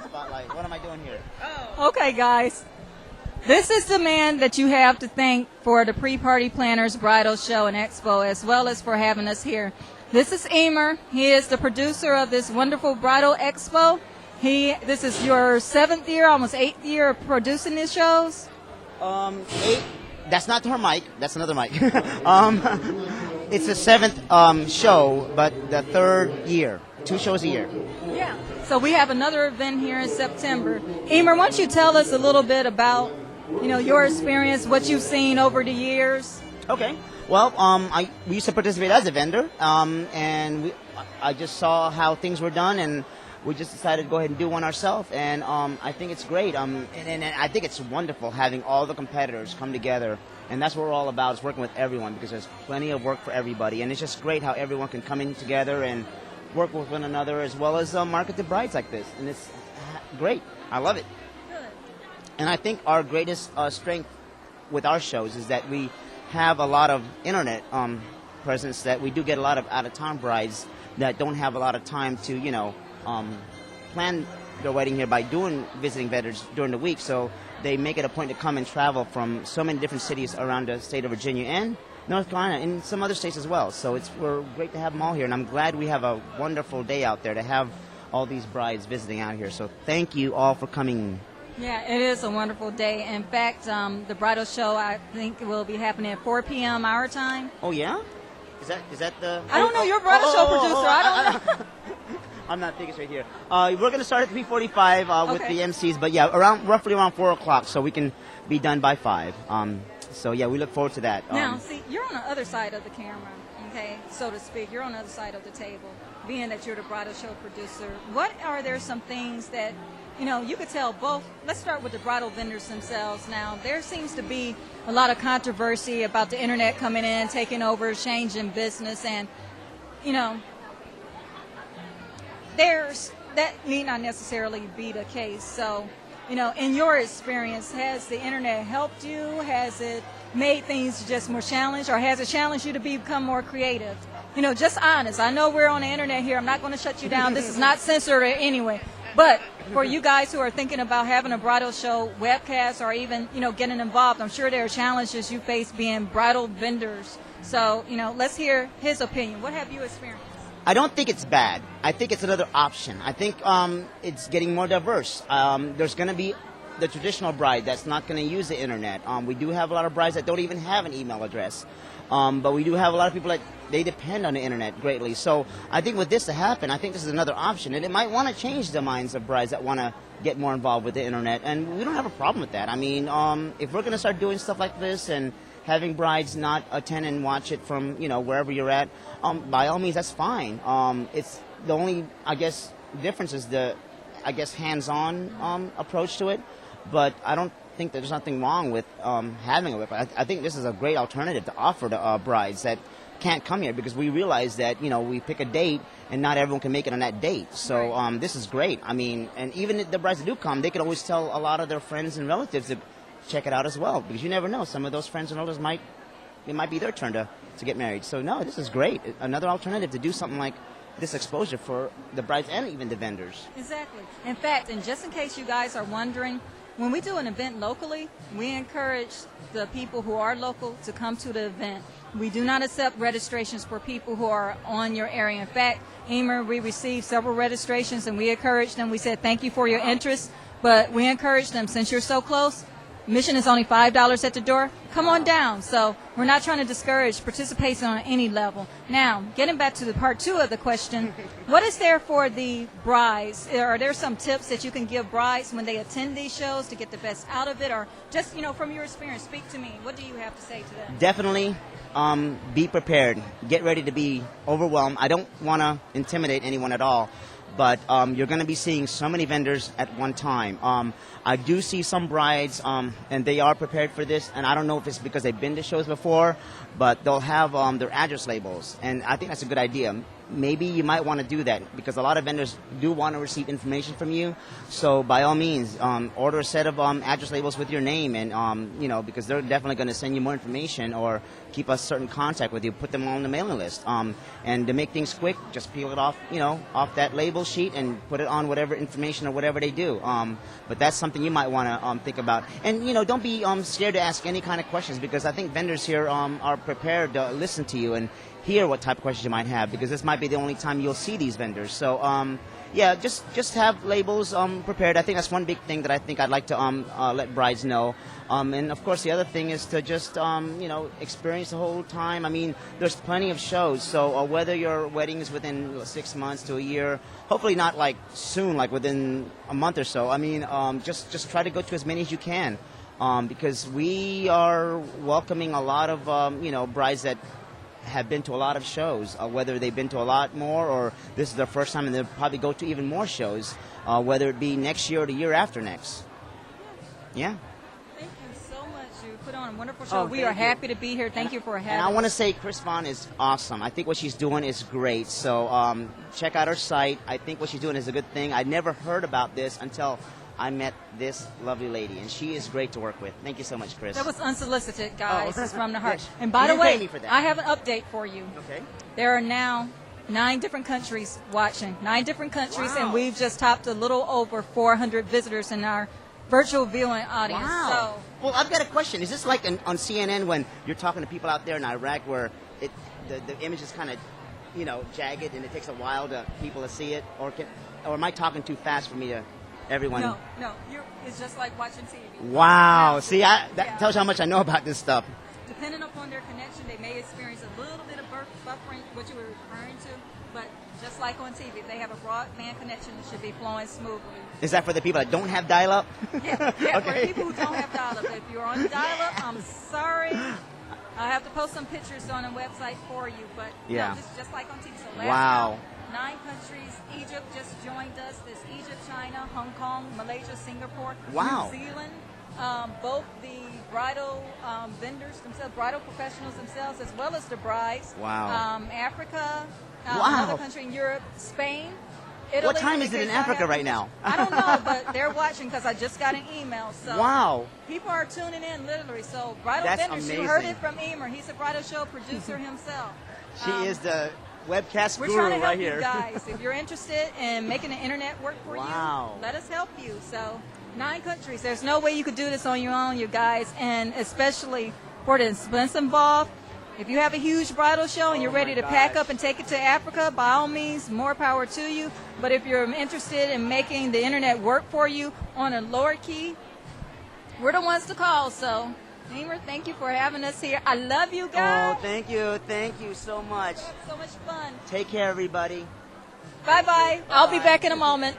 spotlight. What am I doing here? Okay, guys. This is the man that you have to thank for the pre-party planners, bridal show, and expo, as well as for having us here. This is Emer. He is the producer of this wonderful bridal expo. This is your 7th year, almost 8th year of producing these shows? 8. That's not her mic. That's another mic. It's the 7th show, but the 3rd year. 2 shows a year. Yeah. So we have another event here in September. Emer, why don't you tell us a little bit about, your experience, what you've seen over the years? Okay. Well, we used to participate as a vendor, and I just saw how things were done, and we just decided to go ahead and do one ourselves. And I think it's great. And I think it's wonderful having all the competitors come together. And that's what we're all about, is working with everyone, because there's plenty of work for everybody. And it's just great how everyone can come in together and work with one another, as well as market the brides like this. And it's great. I love it. Good. And I think our greatest strength with our shows is that we have a lot of internet presence, that we do get a lot of out-of-town brides that don't have a lot of time to, plan their wedding here by visiting vendors during the week. So they make it a point to come and travel from so many different cities around the state of Virginia and North Carolina and some other states as well. So we're great to have them all here, and I'm glad we have a wonderful day out there to have all these brides visiting out here. So thank you all for coming. Yeah, it is a wonderful day. In fact, the bridal show, I think, will be happening at 4 p.m. our time. Oh, yeah? Is that the... I don't know. You're a bridal show producer. I don't know. I'm not thinking straight here. We're going to start at 3:45 with Okay. the MCs, but yeah, roughly around 4 o'clock, so we can be done by 5. So yeah, we look forward to that. Now, see, you're on the other side of the camera, okay, so to speak. You're on the other side of the table, being that you're the bridal show producer. What are there some things that, you could tell both? Let's start with the bridal vendors themselves. Now, there seems to be a lot of controversy about the internet coming in, taking over, changing business, and, that need not necessarily be the case. So, in your experience, has the internet helped you? Has it made things just more challenged, or has it challenged you to become more creative? Just honest. I know we're on the internet here. I'm not going to shut you down. This is not censored anyway. But for you guys who are thinking about having a bridal show webcast, or even, getting involved, I'm sure there are challenges you face being bridal vendors. So, let's hear his opinion. What have you experienced? I don't think it's bad. I think it's another option. I think it's getting more diverse. There's going to be the traditional bride that's not going to use the internet. We do have a lot of brides that don't even have an email address. But we do have a lot of people that they depend on the internet greatly. So I think with this to happen, I think this is another option. And it might want to change the minds of brides that want to get more involved with the internet. And we don't have a problem with that. I mean, if we're going to start doing stuff like this and having brides not attend and watch it from, wherever you're at, by all means, that's fine. It's the only, difference is the, hands-on approach to it. But I don't think that there's nothing wrong with having a website. I think this is a great alternative to offer to brides that can't come here, because we realize that, we pick a date and not everyone can make it on that date. So Right. This is great. I mean, and even the brides that do come, they can always tell a lot of their friends and relatives to check it out as well, because you never know. Some of those friends and relatives it might be their turn to get married. So no, this is great. Another alternative to do something like this exposure for the brides and even the vendors. Exactly. In fact, and just in case you guys are wondering, when we do an event locally, we encourage the people who are local to come to the event. We do not accept registrations for people who are on your area. In fact, Emer, we received several registrations, and we encouraged them. We said, thank you for your interest, but we encourage them, since you're so close, admission is only $5 at the door. Come on down. So we're not trying to discourage participation on any level. Now, getting back to the part 2 of the question, what is there for the brides? Are there some tips that you can give brides when they attend these shows to get the best out of it? Or just, from your experience, speak to me. What do you have to say to them? Definitely be prepared. Get ready to be overwhelmed. I don't want to intimidate anyone at all, but you're going to be seeing so many vendors at one time. I do see some brides, and they are prepared for this, and I don't know if it's because they've been to shows before, but they'll have their address labels, and I think that's a good idea. maybe you might want to do that because a lot of vendors do want to receive information from you. So by all means, order a set of address labels with your name, and because they're definitely going to send you more information or keep a certain contact with you. Put them on the mailing list, and to make things quick, just peel it off, off that label sheet and put it on whatever information or whatever they do. But that's something you might want to think about, and don't be scared to ask any kind of questions because I think vendors here are prepared to listen to you and hear what type of questions you might have because this might be the only time you'll see these vendors. So just have labels prepared. I think that's one big thing that I think I'd like to let brides know. And of course the other thing is to just experience the whole time. I mean, there's plenty of shows. So whether your wedding is within 6 months to a year, hopefully not like soon, like within a month or so. I mean, just try to go to as many as you can. Because we are welcoming a lot of brides that have been to a lot of shows, whether they've been to a lot more or this is their first time, and they'll probably go to even more shows, whether it be next year or the year after next. Yeah. Thank you so much. You put on a wonderful show. We are happy to be here. Thank you for having us. And I want to say Chris Vaughn is awesome. I think what she's doing is great. So check out her site. I think what she's doing is a good thing. I never heard about this until I met this lovely lady, and she is great to work with. Thank you so much, Chris. That was unsolicited, guys. It's from the heart. Yes. And by You the didn't pay way, me for that. I have an update for you. Okay. There are now 9 different countries watching. 9 different countries, Wow. and we've just topped a little over 400 visitors in our virtual viewing audience. Wow. Well, I've got a question. Is this like on CNN when you're talking to people out there in Iraq where the image is kind of, jagged and it takes a while to people to see it? Or am I talking too fast for me to everyone? No, it's just like watching TV. Wow. Yeah. See, that tells you how much I know about this stuff. Depending upon their connection, they may experience a little bit of buffering, what you were referring to, but just like on TV, if they have a broadband connection, it should be flowing smoothly. Is that for the people that don't have dial-up? Yeah, Okay. for the people who don't have dial-up. If you're on dial-up, I'm sorry. I have to post some pictures on the website for you, but Yeah. just like on TV. So last Wow. round, 9 countries. Egypt just joined us. There's Egypt, China, Hong Kong, Malaysia, Singapore, Wow. New Zealand. Both the bridal vendors themselves, bridal professionals themselves, as well as the brides. Wow. Africa, Wow. another country in Europe, Spain. Italy, What time is it in case I Africa have- right now? I don't know, but they're watching because I just got an email. So Wow. people are tuning in literally. So bridal That's vendors, you heard amazing. it from Emer. He's a bridal show producer himself. She is the webcast We're guru trying to help right you here. guys. If you're interested in making the internet work for Wow. you, let us help you. So 9 countries. There's no way you could do this on your own, you guys, and especially for the expense involved. If you have a huge bridal show and you're ready to pack up and take it to Africa, by all means, more power to you. But if you're interested in making the internet work for you on a lower key, we're the ones to call. So, Emer, thank you for having us here. I love you guys. Oh, thank you. Thank you so much. So much fun. Take care, everybody. Bye-bye. I'll be back in a moment.